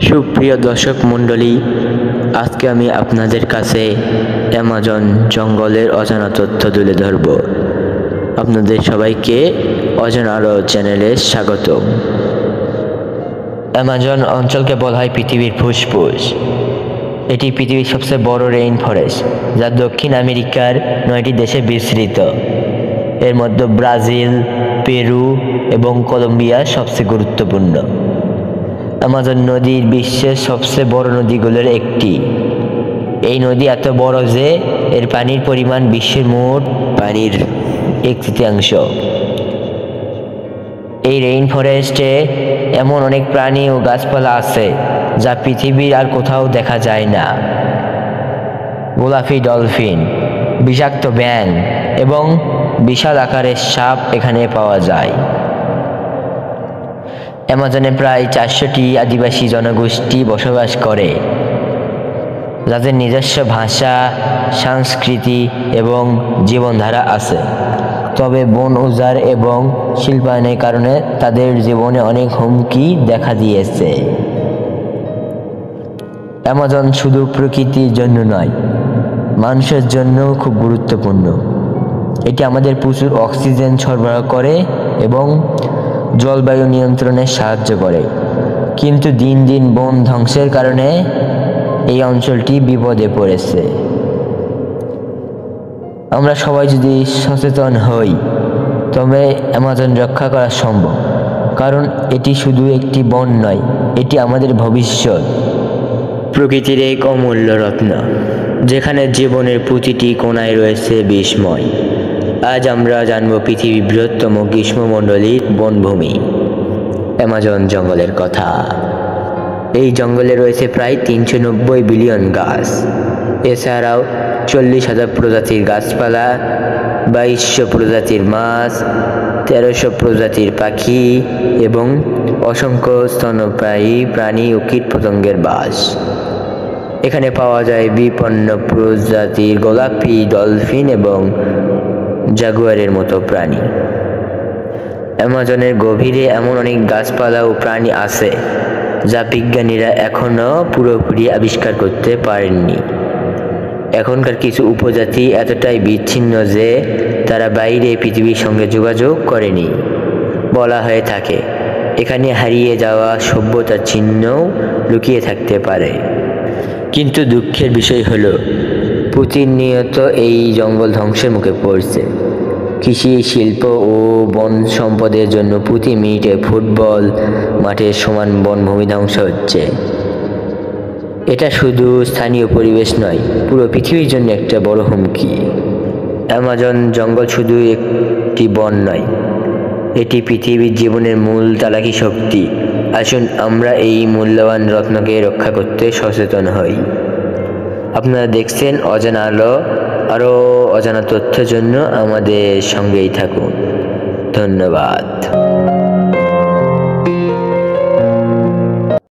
সুপ্রিয় দর্শক মণ্ডলী, আজকে আমি আপনাদের কাছে অ্যামাজন জঙ্গলের অজানা তথ্য তুলে ধরব। আপনাদের সবাইকে অজানা আলো চ্যানেলে স্বাগত। অ্যামাজন অঞ্চলকে বলা হয় পৃথিবীর ফুসফুস। এটি পৃথিবীর সবচেয়ে বড় রেইন ফরেস্ট, যা দক্ষিণ আমেরিকার 9টি দেশে বিস্তৃত। এর মধ্যে ব্রাজিল, পেরু এবং কলম্বিয়া সবচেয়ে গুরুত্বপূর্ণ। অ্যামাজন নদী বিশ্বের সবচেয়ে বড় নদীগুলোর একটি। এই নদী এত বড় যে এর পানির পরিমাণ বিশ্বের মোট পানির 1/3। এই রেইন ফরেস্টে এমন অনেক প্রাণী ও গাছপালা আছে যা পৃথিবীর আর কোথাও দেখা যায় না। গোলাপি ডলফিন, বিষাক্ত ব্যাঙ এবং বিশাল আকারের সাপ এখানে পাওয়া যায়। অ্যামাজনে প্রায় 400টি আদিবাসী জনগোষ্ঠী বসবাস করে, যাদের নিজস্ব ভাষা, সংস্কৃতি এবং জীবনধারা আছে। তবে বন উজাড় এবং শিল্পায়নের কারণে তাদের জীবনে অনেক হুমকি দেখা দিয়েছে। অ্যামাজন শুধু প্রকৃতির জন্য নয়, মানুষের জন্যও খুব গুরুত্বপূর্ণ। এটি আমাদের প্রচুর অক্সিজেন সরবরাহ করে এবং জলবায়ু নিয়ন্ত্রণে সাহায্য করে। কিন্তু দিন দিন বন ধ্বংসের কারণে এই অঞ্চলটি বিপদে পড়েছে। আমরা সবাই যদি সচেতন হই তবে অ্যামাজন রক্ষা করা সম্ভব, কারণ এটি শুধু একটি বন নয়, এটি আমাদের ভবিষ্যৎ। প্রকৃতির এক অমূল্য রত্ন, যেখানে জীবনের প্রতিটি কোণায় রয়েছে বিস্ময়। আজ আমরা জানব পৃথিবীর বৃহত্তম গ্রীষ্মমণ্ডলীর বনভূমি অ্যামাজন জঙ্গলের কথা। এই জঙ্গলে রয়েছে প্রায় 390 বিলিয়ন গাছ। এছাড়াও 40,000 প্রজাতির গাছপালা, 2200 প্রজাতির মাছ, 1300 প্রজাতির পাখি এবং অসংখ্য স্তন্যপায়ী প্রাণী ও কীটপতঙ্গের বাস। এখানে পাওয়া যায় বিপন্ন প্রজাতির গোলাপি ডলফিন এবং জাগুয়ারের মতো প্রাণী। অ্যামাজনের গভীরে এমন অনেক গাছপালা ও প্রাণী আছে যা বিজ্ঞানীরা এখনও পুরোপুরি আবিষ্কার করতে পারেননি। এখনকার কিছু উপজাতি এতটাই বিচ্ছিন্ন যে তারা বাইরে পৃথিবীর সঙ্গে যোগাযোগ করেনি। বলা হয়ে থাকে এখানে হারিয়ে যাওয়া সভ্যতার চিহ্নও লুকিয়ে থাকতে পারে। কিন্তু দুঃখের বিষয় হলো প্রতিনিয়ত এই জঙ্গল ধ্বংসের মুখে পড়ছে। কৃষি, শিল্প ও বন সম্পদের জন্য প্রতি মিনিটে ফুটবল মাঠের সমান বনভূমি ধ্বংস হচ্ছে। এটা শুধু স্থানীয় পরিবেশ নয়, পুরো পৃথিবীর জন্য একটা বড় হুমকি। অ্যামাজন জঙ্গল শুধু একটি বন নয়, এটি পৃথিবীর জীবনের মূল চালাকি শক্তি। আসুন আমরা এই মূল্যবান রত্নকে রক্ষা করতে সচেতন হই। আপনারা দেখছেন অজানা আলো। আরও অজানা তথ্যের জন্য আমাদের সঙ্গেই থাকুন। ধন্যবাদ।